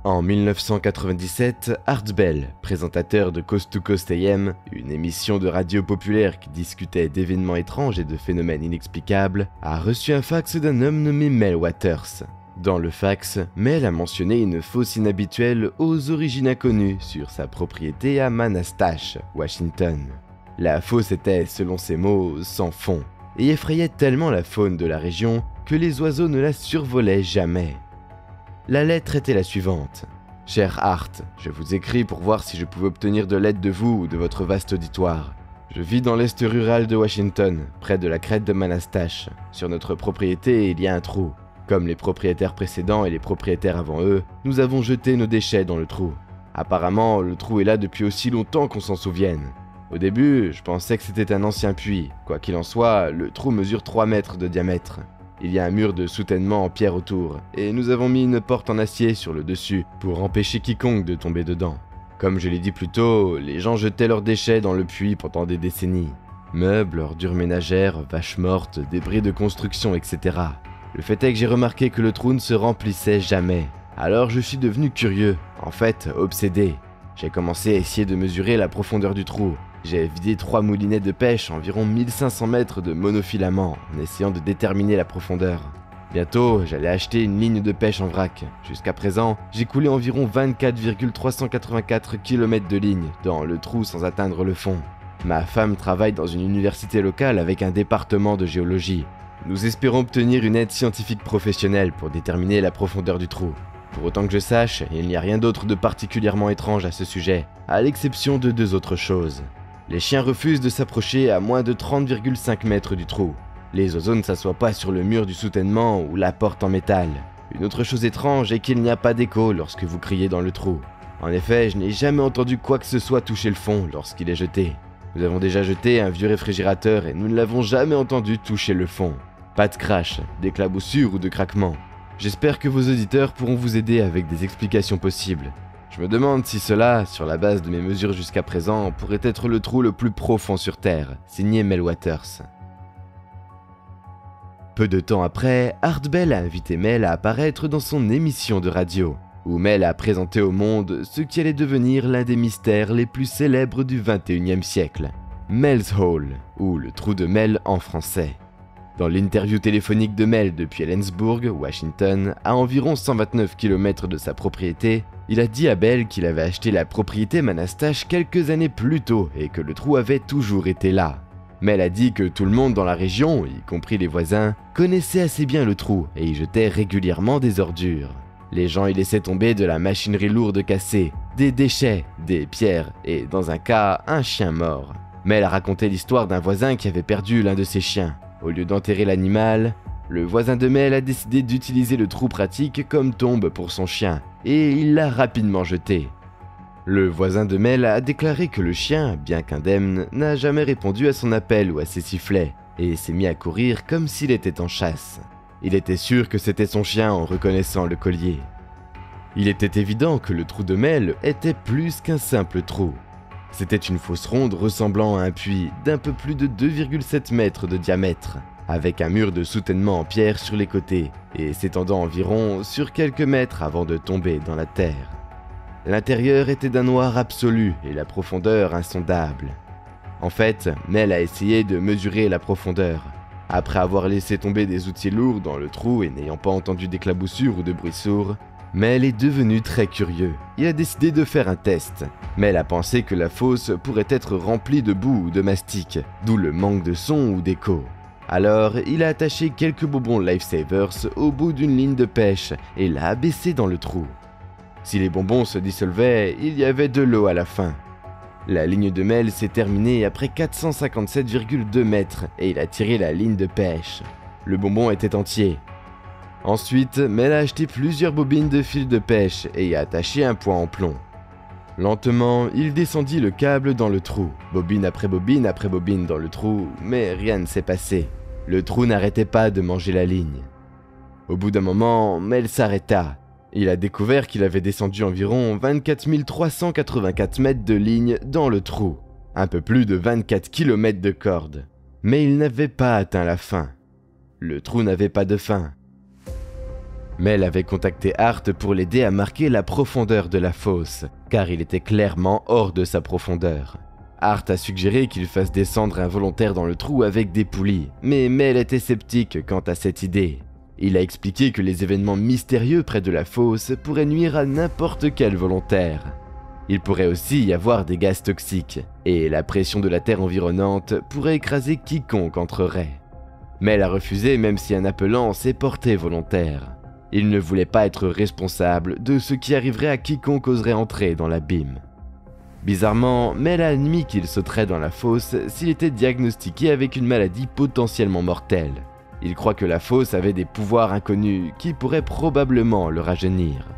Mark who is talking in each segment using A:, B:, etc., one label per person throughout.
A: En 1997, Art Bell, présentateur de Coast to Coast AM, une émission de radio populaire qui discutait d'événements étranges et de phénomènes inexplicables, a reçu un fax d'un homme nommé Mel Waters. Dans le fax, Mel a mentionné une fosse inhabituelle aux origines inconnues sur sa propriété à Manastash, Washington. La fosse était, selon ses mots, sans fond, et effrayait tellement la faune de la région que les oiseaux ne la survolaient jamais. La lettre était la suivante. « Cher Art, je vous écris pour voir si je pouvais obtenir de l'aide de vous ou de votre vaste auditoire. Je vis dans l'est rural de Washington, près de la crête de Manastash. Sur notre propriété, il y a un trou. Comme les propriétaires précédents et les propriétaires avant eux, nous avons jeté nos déchets dans le trou. Apparemment, le trou est là depuis aussi longtemps qu'on s'en souvienne. Au début, je pensais que c'était un ancien puits. Quoi qu'il en soit, le trou mesure 3 mètres de diamètre. Il y a un mur de soutènement en pierre autour, et nous avons mis une porte en acier sur le dessus pour empêcher quiconque de tomber dedans. Comme je l'ai dit plus tôt, les gens jetaient leurs déchets dans le puits pendant des décennies. Meubles, ordures ménagères, vaches mortes, débris de construction, etc. Le fait est que j'ai remarqué que le trou ne se remplissait jamais. Alors je suis devenu curieux, en fait obsédé. J'ai commencé à essayer de mesurer la profondeur du trou. J'ai vidé 3 moulinets de pêche, environ 1500 mètres de monofilament, en essayant de déterminer la profondeur. Bientôt, j'allais acheter une ligne de pêche en vrac. Jusqu'à présent, j'ai coulé environ 24,384 km de ligne dans le trou sans atteindre le fond. Ma femme travaille dans une université locale avec un département de géologie. Nous espérons obtenir une aide scientifique professionnelle pour déterminer la profondeur du trou. Pour autant que je sache, il n'y a rien d'autre de particulièrement étrange à ce sujet, à l'exception de 2 autres choses. Les chiens refusent de s'approcher à moins de 30,5 mètres du trou. Les oiseaux ne s'assoient pas sur le mur du soutènement ou la porte en métal. Une autre chose étrange est qu'il n'y a pas d'écho lorsque vous criez dans le trou. En effet, je n'ai jamais entendu quoi que ce soit toucher le fond lorsqu'il est jeté. Nous avons déjà jeté un vieux réfrigérateur et nous ne l'avons jamais entendu toucher le fond. Pas de crash, d'éclaboussure ou de craquement. J'espère que vos auditeurs pourront vous aider avec des explications possibles. Je me demande si cela, sur la base de mes mesures jusqu'à présent, pourrait être le trou le plus profond sur Terre, signé Mel Waters. Peu de temps après, Art Bell a invité Mel à apparaître dans son émission de radio, où Mel a présenté au monde ce qui allait devenir l'un des mystères les plus célèbres du XXIe siècle, Mel's Hole, ou le trou de Mel en français. Dans l'interview téléphonique de Mel depuis Ellensburg, Washington, à environ 129 km de sa propriété, il a dit à Bell qu'il avait acheté la propriété Manastash quelques années plus tôt et que le trou avait toujours été là. Mel a dit que tout le monde dans la région, y compris les voisins, connaissait assez bien le trou et y jetait régulièrement des ordures. Les gens y laissaient tomber de la machinerie lourde cassée, des déchets, des pierres et, dans un cas, un chien mort. Mel a raconté l'histoire d'un voisin qui avait perdu l'un de ses chiens. Au lieu d'enterrer l'animal, le voisin de Mel a décidé d'utiliser le trou pratique comme tombe pour son chien, et il l'a rapidement jeté. Le voisin de Mel a déclaré que le chien, bien qu'indemne, n'a jamais répondu à son appel ou à ses sifflets, et s'est mis à courir comme s'il était en chasse. Il était sûr que c'était son chien en reconnaissant le collier. Il était évident que le trou de Mel était plus qu'un simple trou. C'était une fosse ronde ressemblant à un puits d'un peu plus de 2,7 mètres de diamètre, avec un mur de soutènement en pierre sur les côtés et s'étendant environ sur quelques mètres avant de tomber dans la terre. L'intérieur était d'un noir absolu et la profondeur insondable. En fait, Mel a essayé de mesurer la profondeur. Après avoir laissé tomber des outils lourds dans le trou et n'ayant pas entendu d'éclaboussures ou de bruit sourd, Mel est devenu très curieux. Il a décidé de faire un test. Mel a pensé que la fosse pourrait être remplie de boue ou de mastic, d'où le manque de son ou d'écho. Alors, il a attaché quelques bonbons Lifesavers au bout d'une ligne de pêche et l'a abaissé dans le trou. Si les bonbons se dissolvaient, il y avait de l'eau à la fin. La ligne de Mel s'est terminée après 457,2 mètres et il a tiré la ligne de pêche. Le bonbon était entier. Ensuite, Mel a acheté plusieurs bobines de fil de pêche et y a attaché un point en plomb. Lentement, il descendit le câble dans le trou, bobine après bobine dans le trou, mais rien ne s'est passé. Le trou n'arrêtait pas de manger la ligne. Au bout d'un moment, Mel s'arrêta. Il a découvert qu'il avait descendu environ 24 384 mètres de ligne dans le trou, un peu plus de 24 km de corde. Mais il n'avait pas atteint la fin. Le trou n'avait pas de fin. Mel avait contacté Hart pour l'aider à marquer la profondeur de la fosse, car il était clairement hors de sa profondeur. Hart a suggéré qu'il fasse descendre un volontaire dans le trou avec des poulies, mais Mel était sceptique quant à cette idée. Il a expliqué que les événements mystérieux près de la fosse pourraient nuire à n'importe quel volontaire. Il pourrait aussi y avoir des gaz toxiques, et la pression de la terre environnante pourrait écraser quiconque entrerait. Mel a refusé même si un appelant s'est porté volontaire. Il ne voulait pas être responsable de ce qui arriverait à quiconque oserait entrer dans l'abîme. Bizarrement, Mel a admis qu'il sauterait dans la fosse s'il était diagnostiqué avec une maladie potentiellement mortelle. Il croit que la fosse avait des pouvoirs inconnus qui pourraient probablement le rajeunir.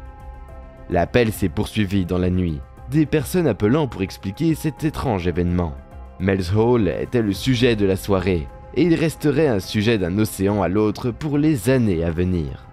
A: L'appel s'est poursuivi dans la nuit, des personnes appelant pour expliquer cet étrange événement. Mel's Hall était le sujet de la soirée, et il resterait un sujet d'un océan à l'autre pour les années à venir.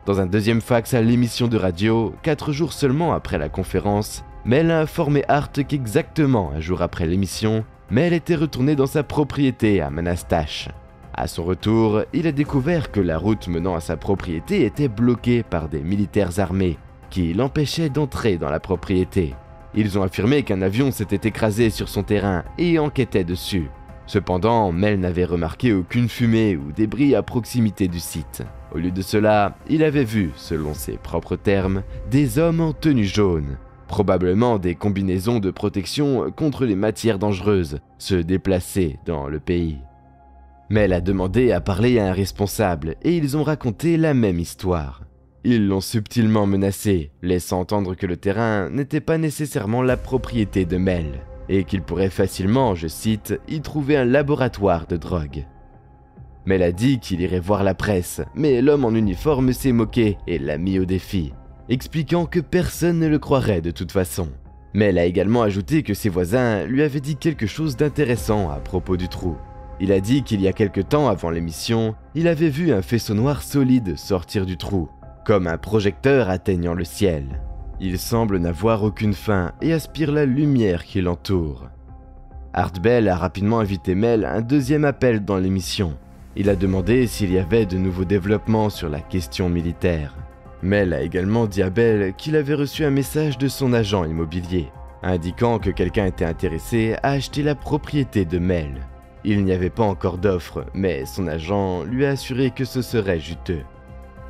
A: Dans un deuxième fax à l'émission de radio, 4 jours seulement après la conférence, Mel a informé Hart qu'exactement un jour après l'émission, Mel était retourné dans sa propriété à Manastash. À son retour, il a découvert que la route menant à sa propriété était bloquée par des militaires armés qui l'empêchaient d'entrer dans la propriété. Ils ont affirmé qu'un avion s'était écrasé sur son terrain et enquêtait dessus. Cependant, Mel n'avait remarqué aucune fumée ou débris à proximité du site. Au lieu de cela, il avait vu, selon ses propres termes, des hommes en tenue jaune, probablement des combinaisons de protection contre les matières dangereuses, se déplacer dans le pays. Mel a demandé à parler à un responsable et ils ont raconté la même histoire. Ils l'ont subtilement menacé, laissant entendre que le terrain n'était pas nécessairement la propriété de Mel et qu'il pourrait facilement, je cite, y trouver un laboratoire de drogue. Mel a dit qu'il irait voir la presse, mais l'homme en uniforme s'est moqué et l'a mis au défi, expliquant que personne ne le croirait de toute façon. Mel a également ajouté que ses voisins lui avaient dit quelque chose d'intéressant à propos du trou. Il a dit qu'il y a quelque temps avant l'émission, il avait vu un faisceau noir solide sortir du trou, comme un projecteur atteignant le ciel. Il semble n'avoir aucune fin et aspire la lumière qui l'entoure. Art Bell a rapidement invité Mel à un deuxième appel dans l'émission. Il a demandé s'il y avait de nouveaux développements sur la question militaire. Mel a également dit à Bell qu'il avait reçu un message de son agent immobilier, indiquant que quelqu'un était intéressé à acheter la propriété de Mel. Il n'y avait pas encore d'offre, mais son agent lui a assuré que ce serait juteux.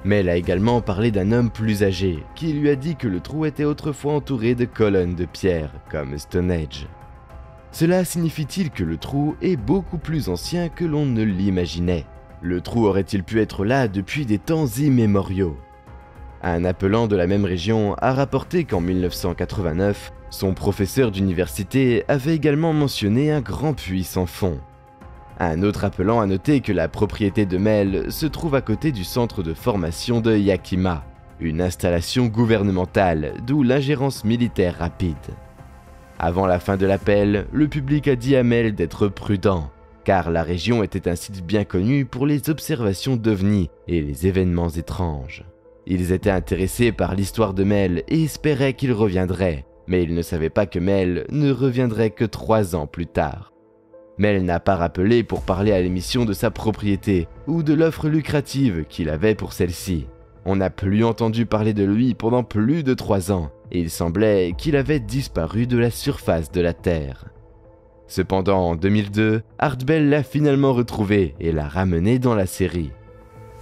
A: Mel a également parlé d'un homme plus âgé, qui lui a dit que le trou était autrefois entouré de colonnes de pierre, comme Stonehenge. Cela signifie-t-il que le trou est beaucoup plus ancien que l'on ne l'imaginait? Le trou aurait-il pu être là depuis des temps immémoriaux? Un appelant de la même région a rapporté qu'en 1989, son professeur d'université avait également mentionné un grand puits sans fond. Un autre appelant a noté que la propriété de Mel se trouve à côté du centre de formation de Yakima, une installation gouvernementale, d'où l'ingérence militaire rapide. Avant la fin de l'appel, le public a dit à Mel d'être prudent, car la région était un site bien connu pour les observations d'ovnis et les événements étranges. Ils étaient intéressés par l'histoire de Mel et espéraient qu'il reviendrait, mais ils ne savaient pas que Mel ne reviendrait que 3 ans plus tard. Mel n'a pas rappelé pour parler à l'émission de sa propriété ou de l'offre lucrative qu'il avait pour celle-ci. On n'a plus entendu parler de lui pendant plus de 3 ans et il semblait qu'il avait disparu de la surface de la Terre. Cependant, en 2002, Art Bell l'a finalement retrouvé et l'a ramené dans la série.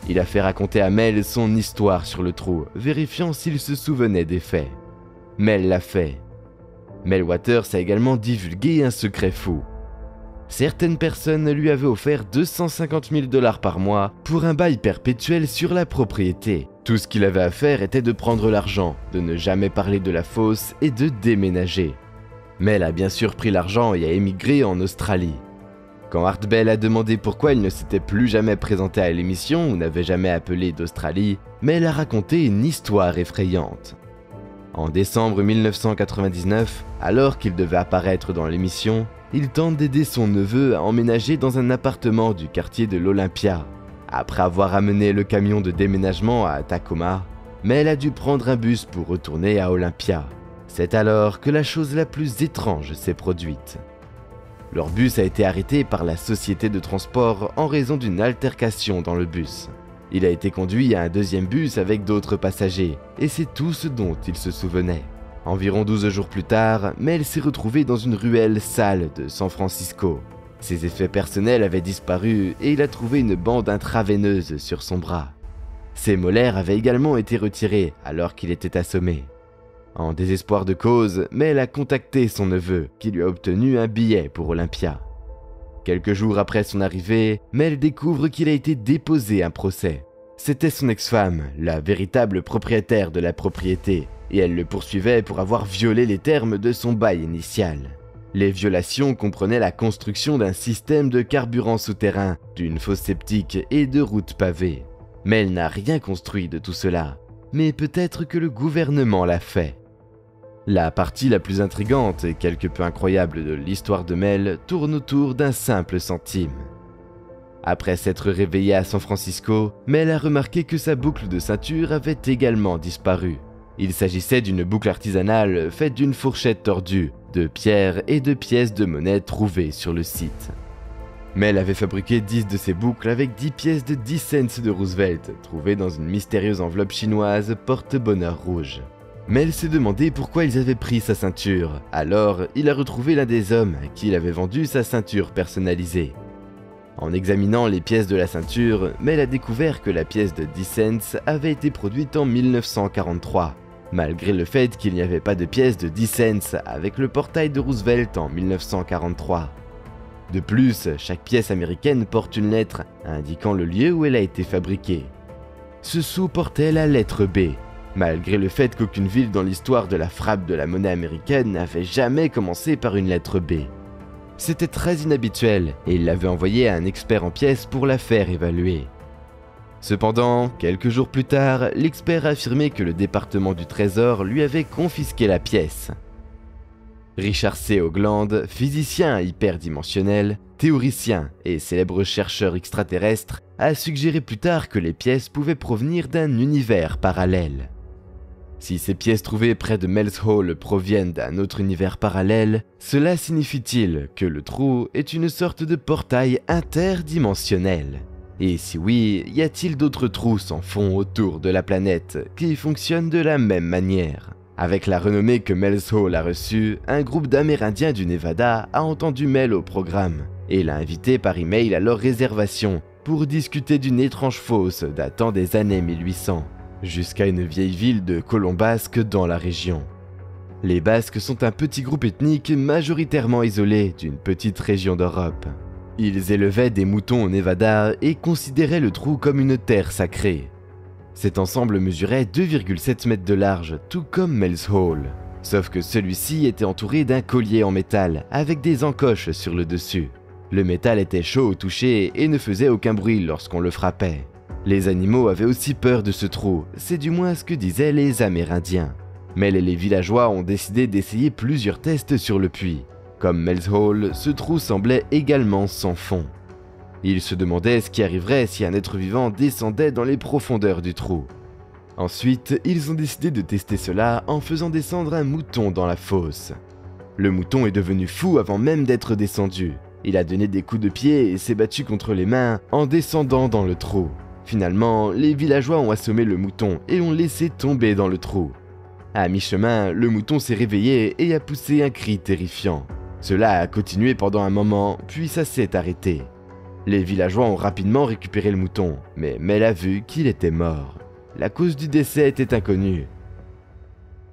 A: Il a fait raconter à Mel son histoire sur le trou, vérifiant s'il se souvenait des faits. Mel l'a fait. Mel Waters a également divulgué un secret fou. Certaines personnes lui avaient offert 250 000 $ par mois pour un bail perpétuel sur la propriété. Tout ce qu'il avait à faire était de prendre l'argent, de ne jamais parler de la fosse et de déménager. Mel a bien sûr pris l'argent et a émigré en Australie. Quand Art Bell a demandé pourquoi il ne s'était plus jamais présenté à l'émission ou n'avait jamais appelé d'Australie, Mel a raconté une histoire effrayante. En décembre 1999, alors qu'il devait apparaître dans l'émission, il tente d'aider son neveu à emménager dans un appartement du quartier de l'Olympia. Après avoir amené le camion de déménagement à Tacoma, Mel a dû prendre un bus pour retourner à Olympia. C'est alors que la chose la plus étrange s'est produite. Leur bus a été arrêté par la société de transport en raison d'une altercation dans le bus. Il a été conduit à un deuxième bus avec d'autres passagers, et c'est tout ce dont il se souvenait. Environ 12 jours plus tard, Mel s'est retrouvé dans une ruelle sale de San Francisco. Ses effets personnels avaient disparu et il a trouvé une bande intraveineuse sur son bras. Ses molaires avaient également été retirés alors qu'il était assommé. En désespoir de cause, Mel a contacté son neveu qui lui a obtenu un billet pour Olympia. Quelques jours après son arrivée, Mel découvre qu'il a été déposé un procès. C'était son ex-femme, la véritable propriétaire de la propriété, et elle le poursuivait pour avoir violé les termes de son bail initial. Les violations comprenaient la construction d'un système de carburant souterrain, d'une fosse septique et de routes pavées. Mel n'a rien construit de tout cela, mais peut-être que le gouvernement l'a fait. La partie la plus intrigante et quelque peu incroyable de l'histoire de Mel tourne autour d'un simple centime. Après s'être réveillé à San Francisco, Mel a remarqué que sa boucle de ceinture avait également disparu. Il s'agissait d'une boucle artisanale faite d'une fourchette tordue, de pierres et de pièces de monnaie trouvées sur le site. Mel avait fabriqué 10 de ces boucles avec 10 pièces de 10 cents de Roosevelt, trouvées dans une mystérieuse enveloppe chinoise porte-bonheur rouge. Mel s'est demandé pourquoi ils avaient pris sa ceinture, alors il a retrouvé l'un des hommes à qui il avait vendu sa ceinture personnalisée. En examinant les pièces de la ceinture, Mel a découvert que la pièce de 10 cents avait été produite en 1943, malgré le fait qu'il n'y avait pas de pièce de 10 cents avec le portail de Roosevelt en 1943. De plus, chaque pièce américaine porte une lettre indiquant le lieu où elle a été fabriquée. Ce sou portait la lettre B, malgré le fait qu'aucune ville dans l'histoire de la frappe de la monnaie américaine n'avait jamais commencé par une lettre B. C'était très inhabituel et il l'avait envoyé à un expert en pièces pour la faire évaluer. Cependant, quelques jours plus tard, l'expert a affirmé que le département du Trésor lui avait confisqué la pièce. Richard C. Hoagland, physicien hyperdimensionnel, théoricien et célèbre chercheur extraterrestre, a suggéré plus tard que les pièces pouvaient provenir d'un univers parallèle. Si ces pièces trouvées près de Mel's Hall proviennent d'un autre univers parallèle, cela signifie-t-il que le trou est une sorte de portail interdimensionnel? Et si oui, y a-t-il d'autres trous sans fond autour de la planète qui fonctionnent de la même manière? Avec la renommée que Mel's Hall a reçue, un groupe d'Amérindiens du Nevada a entendu Mel au programme et l'a invité par email à leur réservation pour discuter d'une étrange fosse datant des années 1800, jusqu'à une vieille ville de colons basques dans la région. Les Basques sont un petit groupe ethnique majoritairement isolé d'une petite région d'Europe. Ils élevaient des moutons au Nevada et considéraient le trou comme une terre sacrée. Cet ensemble mesurait 2,7 mètres de large, tout comme Mel's Hall, sauf que celui-ci était entouré d'un collier en métal avec des encoches sur le dessus. Le métal était chaud au toucher et ne faisait aucun bruit lorsqu'on le frappait. Les animaux avaient aussi peur de ce trou, c'est du moins ce que disaient les Amérindiens. Mel et les villageois ont décidé d'essayer plusieurs tests sur le puits. Comme Mel's Hall, ce trou semblait également sans fond. Ils se demandaient ce qui arriverait si un être vivant descendait dans les profondeurs du trou. Ensuite, ils ont décidé de tester cela en faisant descendre un mouton dans la fosse. Le mouton est devenu fou avant même d'être descendu. Il a donné des coups de pied et s'est battu contre les mains en descendant dans le trou. Finalement, les villageois ont assommé le mouton et l'ont laissé tomber dans le trou. À mi-chemin, le mouton s'est réveillé et a poussé un cri terrifiant. Cela a continué pendant un moment, puis ça s'est arrêté. Les villageois ont rapidement récupéré le mouton, mais Mel a vu qu'il était mort. La cause du décès était inconnue.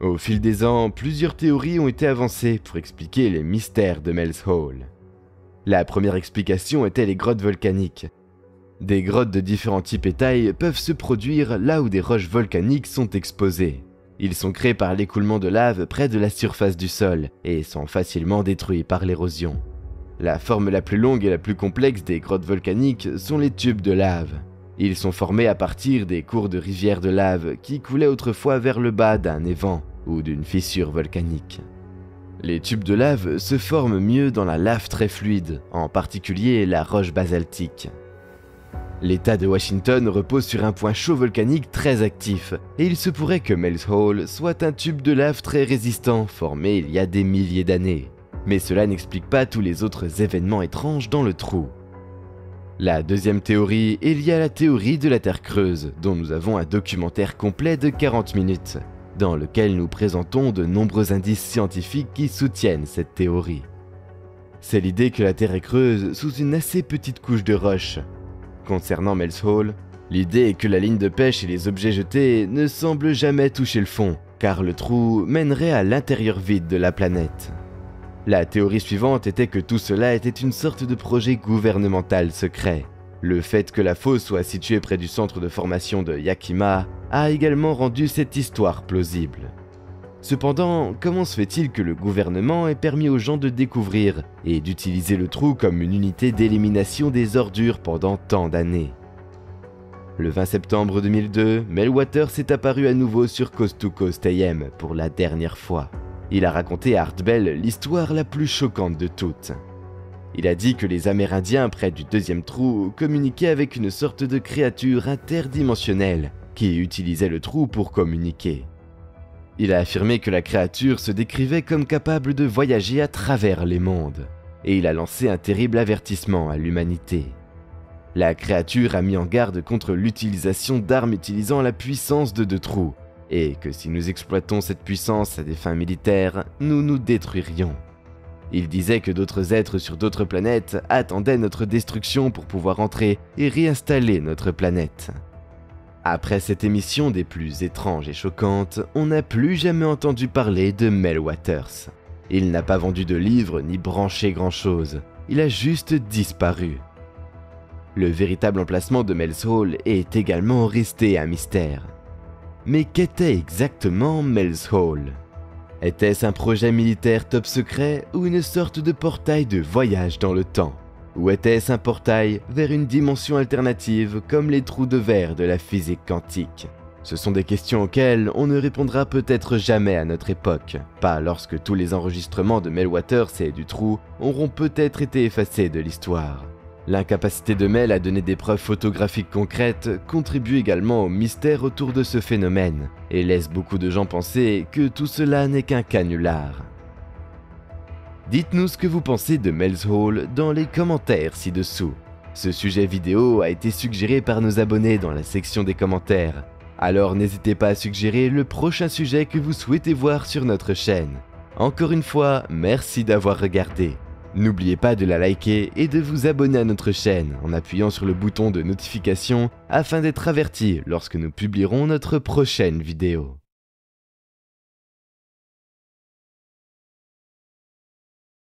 A: Au fil des ans, plusieurs théories ont été avancées pour expliquer les mystères de Mel's Hall. La première explication était les grottes volcaniques. Des grottes de différents types et tailles peuvent se produire là où des roches volcaniques sont exposées. Ils sont créés par l'écoulement de lave près de la surface du sol et sont facilement détruits par l'érosion. La forme la plus longue et la plus complexe des grottes volcaniques sont les tubes de lave. Ils sont formés à partir des cours de rivières de lave qui coulaient autrefois vers le bas d'un évent ou d'une fissure volcanique. Les tubes de lave se forment mieux dans la lave très fluide, en particulier la roche basaltique. L'État de Washington repose sur un point chaud volcanique très actif, et il se pourrait que Mel's Hall soit un tube de lave très résistant formé il y a des milliers d'années. Mais cela n'explique pas tous les autres événements étranges dans le trou. La deuxième théorie est liée à la théorie de la Terre creuse, dont nous avons un documentaire complet de 40 minutes, dans lequel nous présentons de nombreux indices scientifiques qui soutiennent cette théorie. C'est l'idée que la Terre est creuse sous une assez petite couche de roche. Concernant Mel's Hole, l'idée est que la ligne de pêche et les objets jetés ne semblent jamais toucher le fond, car le trou mènerait à l'intérieur vide de la planète. La théorie suivante était que tout cela était une sorte de projet gouvernemental secret. Le fait que la fosse soit située près du centre de formation de Yakima a également rendu cette histoire plausible. Cependant, comment se fait-il que le gouvernement ait permis aux gens de découvrir et d'utiliser le trou comme une unité d'élimination des ordures pendant tant d'années? Le 20 septembre 2002, Mel Waters est apparu à nouveau sur Coast to Coast AM pour la dernière fois. Il a raconté à Art Bell l'histoire la plus choquante de toutes. Il a dit que les Amérindiens près du deuxième trou communiquaient avec une sorte de créature interdimensionnelle qui utilisait le trou pour communiquer. Il a affirmé que la créature se décrivait comme capable de voyager à travers les mondes, et il a lancé un terrible avertissement à l'humanité. La créature a mis en garde contre l'utilisation d'armes utilisant la puissance de deux trous, et que si nous exploitons cette puissance à des fins militaires, nous nous détruirions. Il disait que d'autres êtres sur d'autres planètes attendaient notre destruction pour pouvoir entrer et réinstaller notre planète. Après cette émission des plus étranges et choquantes, on n'a plus jamais entendu parler de Mel Waters. Il n'a pas vendu de livres ni branché grand-chose, il a juste disparu. Le véritable emplacement de Mel's Hole est également resté un mystère. Mais qu'était exactement Mel's Hole? Était-ce un projet militaire top secret ou une sorte de portail de voyage dans le temps? Ou était-ce un portail vers une dimension alternative comme les trous de verre de la physique quantique? Ce sont des questions auxquelles on ne répondra peut-être jamais à notre époque, pas lorsque tous les enregistrements de Mel Waters et du trou auront peut-être été effacés de l'histoire. L'incapacité de Mel à donner des preuves photographiques concrètes contribue également au mystère autour de ce phénomène et laisse beaucoup de gens penser que tout cela n'est qu'un canular. Dites-nous ce que vous pensez de Mel's Hole dans les commentaires ci-dessous. Ce sujet vidéo a été suggéré par nos abonnés dans la section des commentaires, alors n'hésitez pas à suggérer le prochain sujet que vous souhaitez voir sur notre chaîne. Encore une fois, merci d'avoir regardé. N'oubliez pas de la liker et de vous abonner à notre chaîne en appuyant sur le bouton de notification afin d'être averti lorsque nous publierons notre prochaine vidéo.